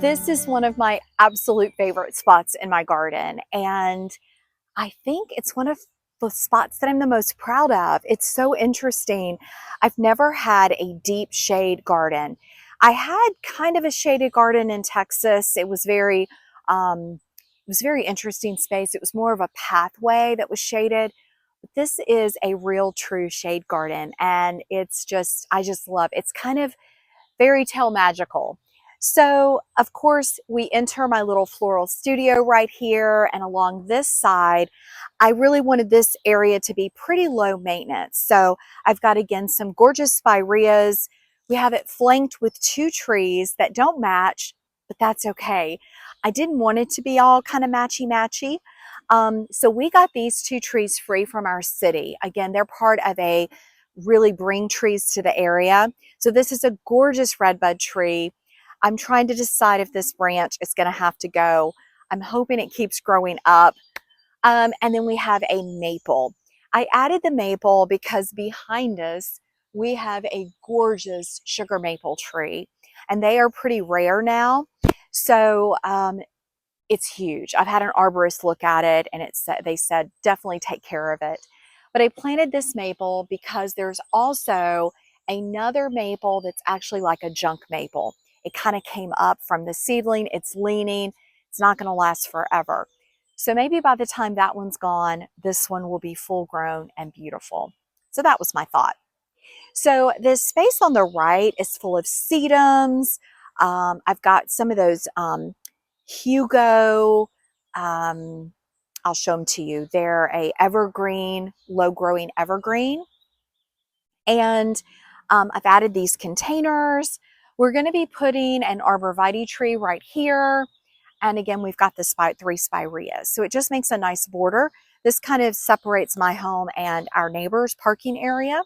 This is one of my absolute favorite spots in my garden, and I think it's one of the spots that I'm the most proud of. It's so interesting. I've never had a deep shade garden. I had kind of a shaded garden in Texas. It was very interesting space. It was more of a pathway that was shaded. But this is a real true shade garden, and I just love it. It's kind of fairy tale magical. So of course we enter my little floral studio right here, and along this side I really wanted this area to be pretty low maintenance. So I've got again some gorgeous spireas. We have it flanked with two trees that don't match, but that's okay. I didn't want it to be all kind of matchy-matchy. So we got these two trees free from our city. Again, they're part of a really bring trees to the area. So this is a gorgeous redbud tree. I'm trying to decide if this branch is going to have to go. I'm hoping it keeps growing up. And then we have a maple. I added the maple because behind us we have a gorgeous sugar maple tree, and they are pretty rare now. So it's huge. I've had an arborist look at it, and they said definitely take care of it. But I planted this maple because there's also another maple that's actually like a junk maple. It kind of came up from the seedling. It's leaning. It's not going to last forever. So maybe by the time that one's gone, this one will be full grown and beautiful. So that was my thought. So this space on the right is full of sedums. I've got some of those Hugo, I'll show them to you. They're a evergreen, low growing evergreen. And I've added these containers. We're going to be putting an arborvitae tree right here. And again, we've got the three spireas. So it just makes a nice border. This kind of separates my home and our neighbor's parking area.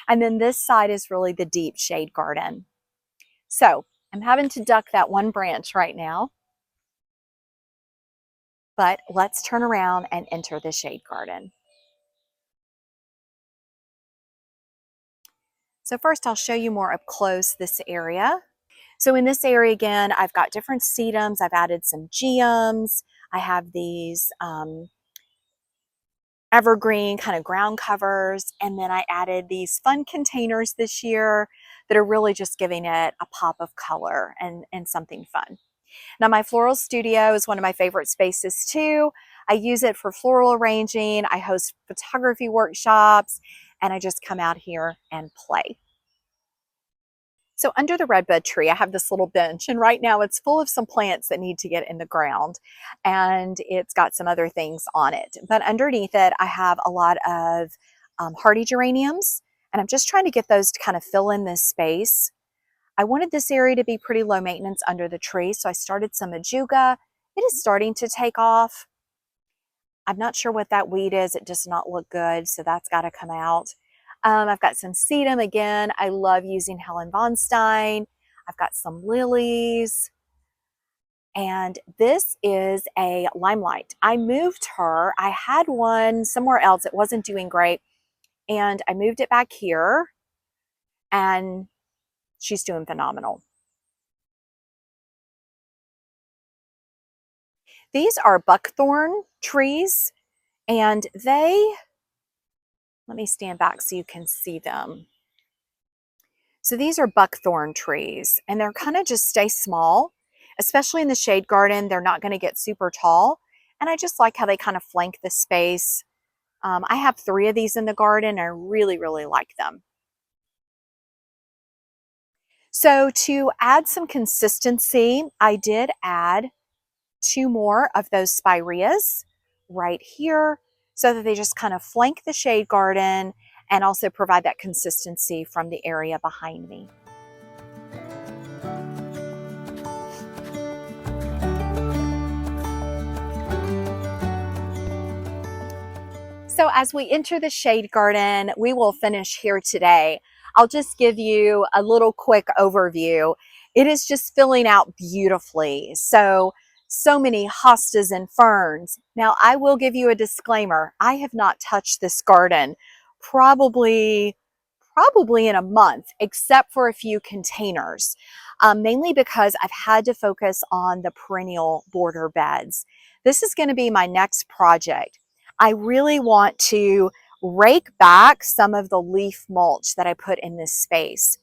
And then this side is really the deep shade garden. So I'm having to duck that one branch right now. But let's turn around and enter the shade garden. So first I'll show you more up close this area. So in this area again, I've got different sedums. I've added some geums. I have these evergreen kind of ground covers. And then I added these fun containers this year that are really just giving it a pop of color and something fun. Now my floral studio is one of my favorite spaces too. I use it for floral arranging. I host photography workshops, and I just come out here and play. So under the redbud tree, I have this little bench, and right now it's full of some plants that need to get in the ground, and it's got some other things on it. But underneath it, I have a lot of hardy geraniums, and I'm just trying to get those to kind of fill in this space. I wanted this area to be pretty low maintenance under the tree, so I started some ajuga. It is starting to take off. I'm not sure what that weed is. It does not look good, so that's got to come out. I've got some sedum again. I love using Helen von Stein. I've got some lilies. And this is a limelight. I moved her. I had one somewhere else. It wasn't doing great. And I moved it back here, and she's doing phenomenal. These are buckthorn trees, and let me stand back so you can see them. So these are buckthorn trees, and they're kind of just stay small, especially in the shade garden. They're not going to get super tall. And I just like how they kind of flank the space. I have 3 of these in the garden. I really, really like them. So to add some consistency, I did add 2 more of those spireas right here so that they just kind of flank the shade garden and also provide that consistency from the area behind me. So as we enter the shade garden, we will finish here today. I'll just give you a little quick overview. It is just filling out beautifully. So many hostas and ferns. Now I will give you a disclaimer. I have not touched this garden probably probably in a month, except for a few containers, mainly because I've had to focus on the perennial border beds. This is going to be my next project. I really want to rake back some of the leaf mulch that I put in this space.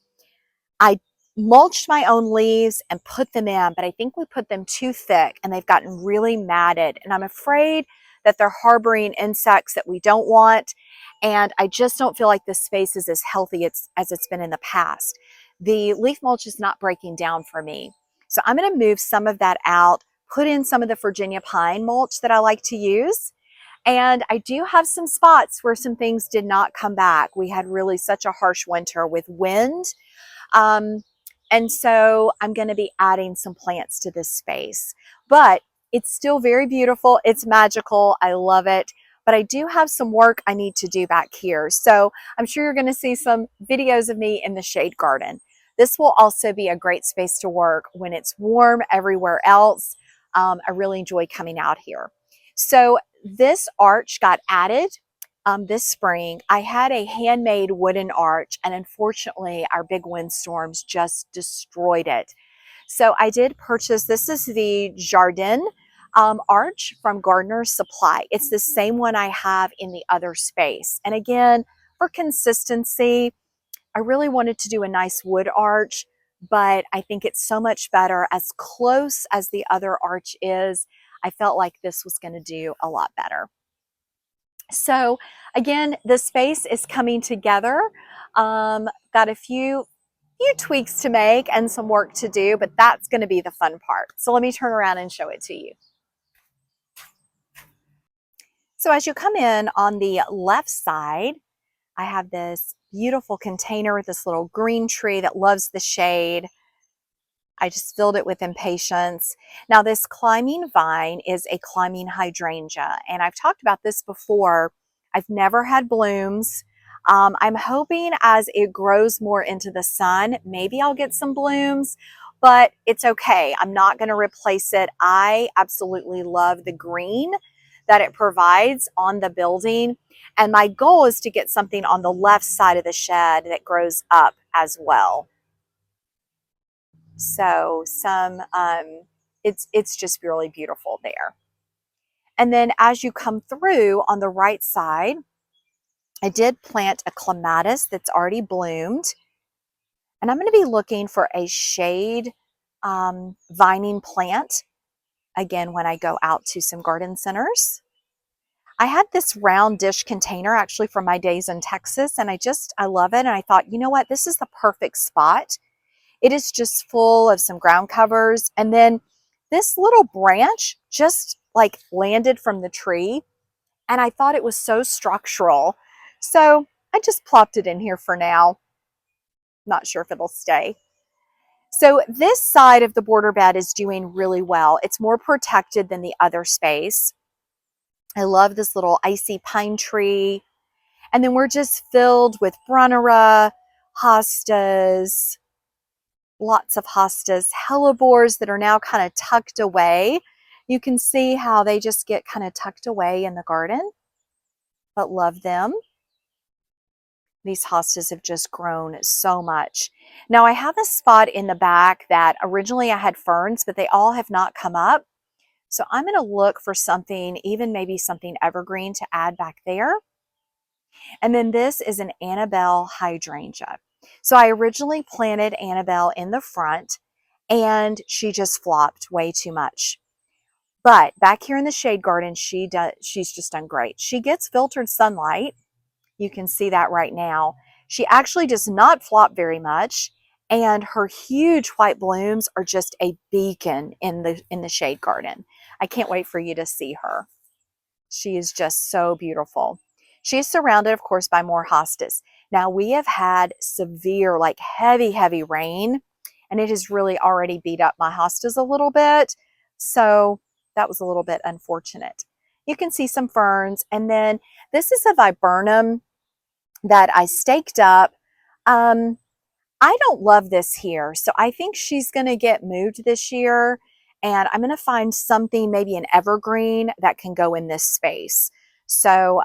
I mulched my own leaves and put them in, but I think we put them too thick and they've gotten really matted. And I'm afraid that they're harboring insects that we don't want. And I just don't feel like this space is as healthy as it's been in the past. The leaf mulch is not breaking down for me. So I'm going to move some of that out, put in some of the Virginia pine mulch that I like to use. And I do have some spots where some things did not come back. We had really such a harsh winter with wind. Um, and so I'm going to be adding some plants to this space, but it's still very beautiful. It's magical. I love it. But I do have some work I need to do back here. So I'm sure you're going to see some videos of me in the shade garden. This will also be a great space to work when it's warm everywhere else. I really enjoy coming out here. So this arch got added this spring. I had a handmade wooden arch, and unfortunately our big windstorms just destroyed it. So I did purchase, this is the Jardin arch from Gardener's Supply. It's the same one I have in the other space. And again, for consistency, I really wanted to do a nice wood arch, but I think it's so much better as close as the other arch is. I felt like this was going to do a lot better. So again, the space is coming together. Got a few tweaks to make and some work to do, but that's going to be the fun part. So let me turn around and show it to you. So as you come in on the left side, I have this beautiful container with this little green tree that loves the shade. I just filled it with impatiens. Now this climbing vine is a climbing hydrangea, and I've talked about this before. I've never had blooms. I'm hoping as it grows more into the sun, maybe I'll get some blooms, but it's okay. I'm not going to replace it. I absolutely love the green that it provides on the building, and my goal is to get something on the left side of the shed that grows up as well. So it's just really beautiful there. And then as you come through on the right side, I did plant a clematis that's already bloomed. And I'm going to be looking for a shade vining plant, again, when I go out to some garden centers. I had this round dish container actually from my days in Texas, and I love it. And I thought, you know what, this is the perfect spot. It is just full of some ground covers. And then this little branch just like landed from the tree. And I thought it was so structural. So I just plopped it in here for now. Not sure if it'll stay. So this side of the border bed is doing really well. It's more protected than the other space. I love this little icy pine tree. And then we're just filled with Brunnera, hostas, lots of hostas, hellebores that are now kind of tucked away. You can see how they just get kind of tucked away in the garden, but love them. These hostas have just grown so much. Now I have a spot in the back that originally I had ferns, but they all have not come up. So I'm going to look for something, even maybe something evergreen to add back there. And then this is an Annabelle hydrangea. So I originally planted Annabelle in the front and she just flopped way too much. But back here in the shade garden, she's just done great. She gets filtered sunlight. You can see that right now. She actually does not flop very much, and her huge white blooms are just a beacon in the shade garden. I can't wait for you to see her. She is just so beautiful. She is surrounded, of course, by more hostas. Now we have had severe, like heavy rain, and it has really already beat up my hostas a little bit. So that was a little bit unfortunate. You can see some ferns, and then this is a viburnum that I staked up. I don't love this here, so I think she's going to get moved this year, and I'm going to find something, maybe an evergreen, that can go in this space. So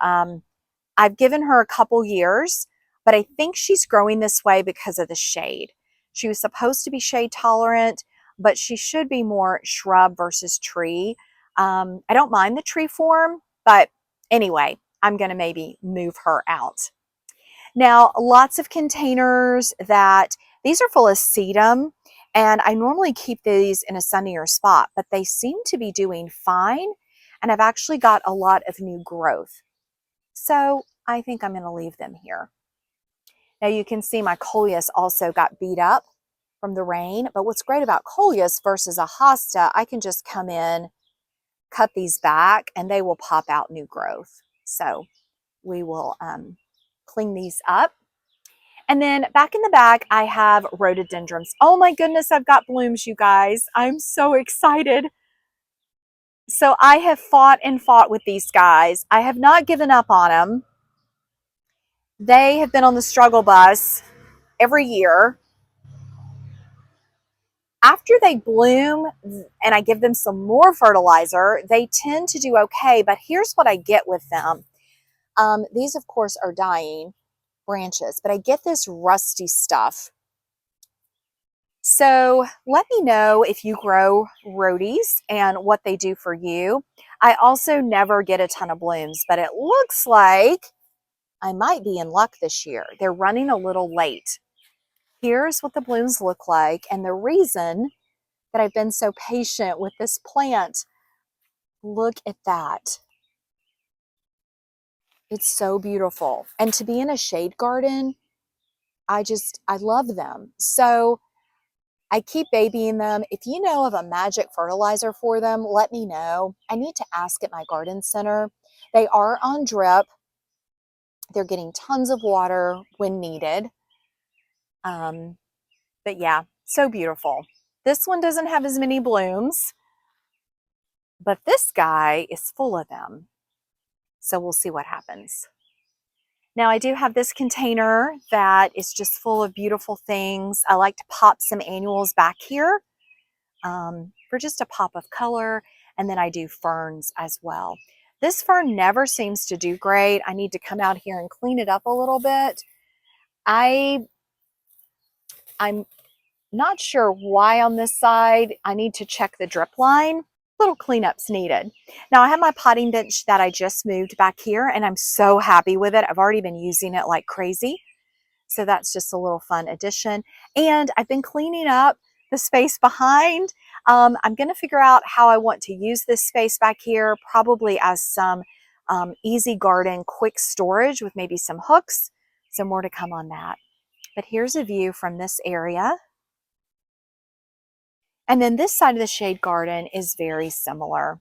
I've given her a couple years, but I think she's growing this way because of the shade. She was supposed to be shade tolerant, but she should be more shrub versus tree. I don't mind the tree form, but anyway, I'm going to maybe move her out. Now, lots of containers these are full of sedum, and I normally keep these in a sunnier spot, but they seem to be doing fine, and I've actually got a lot of new growth. So I think I'm going to leave them here. Now you can see my coleus also got beat up from the rain, but what's great about coleus versus a hosta, I can just come in, cut these back, and they will pop out new growth. So we will clean these up. And then back in the bag, I have rhododendrons. Oh my goodness, I've got blooms, you guys. I'm so excited. So I have fought and fought with these guys. I have not given up on them. They have been on the struggle bus every year. After they bloom and I give them some more fertilizer, they tend to do okay. But here's what I get with them. These, of course, are dying branches, but I get this rusty stuff. So let me know if you grow rhodies and what they do for you. I also never get a ton of blooms, but it looks like I might be in luck this year. They're running a little late. Here's what the blooms look like, and the reason that I've been so patient with this plant, look at that. It's so beautiful. And to be in a shade garden, I love them. So I keep babying them. If you know of a magic fertilizer for them, let me know. I need to ask at my garden center. They are on drip. They're getting tons of water when needed. But yeah, so beautiful. This one doesn't have as many blooms, but this guy is full of them. So we'll see what happens. Now I do have this container that is just full of beautiful things. I like to pop some annuals back here for just a pop of color. And then I do ferns as well. This fern never seems to do great. I need to come out here and clean it up a little bit. I'm not sure why on this side. I need to check the drip line. Little cleanups needed. Now I have my potting bench that I just moved back here, and I'm so happy with it. I've already been using it like crazy. So that's just a little fun addition. And I've been cleaning up the space behind. I'm going to figure out how I want to use this space back here, probably as some easy garden, quick storage with maybe some hooks. So more to come on that. But here's a view from this area. And then this side of the shade garden is very similar.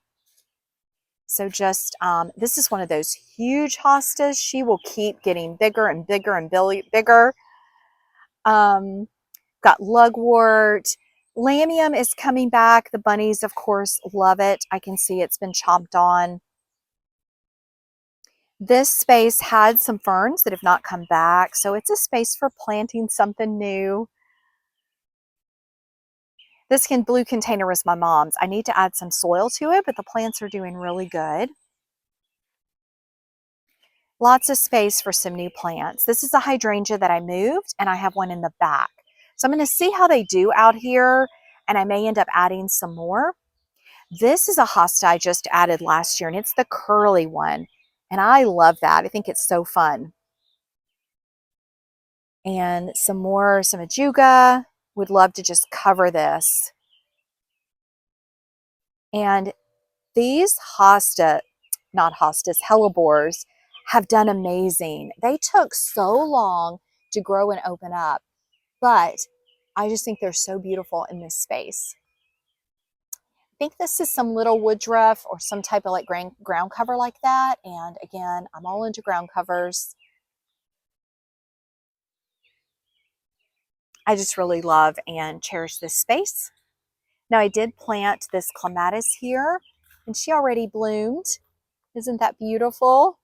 So just, this is one of those huge hostas. She will keep getting bigger and bigger and bigger. Got lugwort. Lamium is coming back. The bunnies, of course, love it. I can see it's been chomped on. This space had some ferns that have not come back. So it's a space for planting something new. This blue container was my mom's. I need to add some soil to it, but the plants are doing really good. Lots of space for some new plants. This is a hydrangea that I moved, and I have one in the back. So I'm going to see how they do out here, and I may end up adding some more. This is a hosta I just added last year, and it's the curly one. And I love that. I think it's so fun. And some ajuga. Would love to just cover this. And these hellebores have done amazing. They took so long to grow and open up, but I just think they're so beautiful in this space. I think this is some little woodruff or some type of like ground cover like that. And again, I'm all into ground covers. I just really love and cherish this space. Now I did plant this clematis here, and she already bloomed. Isn't that beautiful?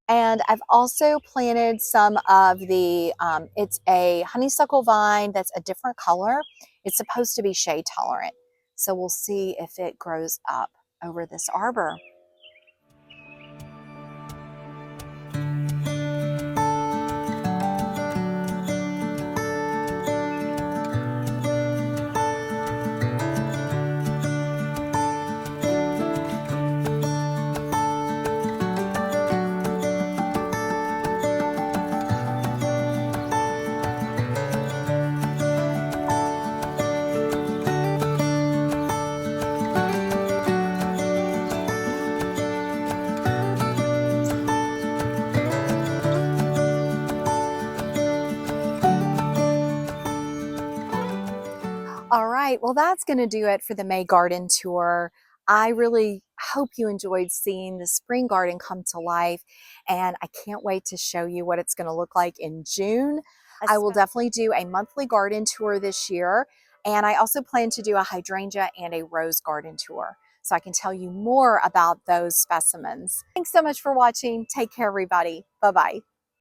And I've also planted some of the, it's a honeysuckle vine that's a different color. It's supposed to be shade tolerant. So we'll see if it grows up over this arbor. right, well, that's going to do it for the May garden tour. I really hope you enjoyed seeing the spring garden come to life, and I can't wait to show you what it's going to look like in June. I will definitely do a monthly garden tour this year, and I also plan to do a hydrangea and a rose garden tour, so I can tell you more about those specimens. Thanks so much for watching. Take care, everybody. Bye-bye.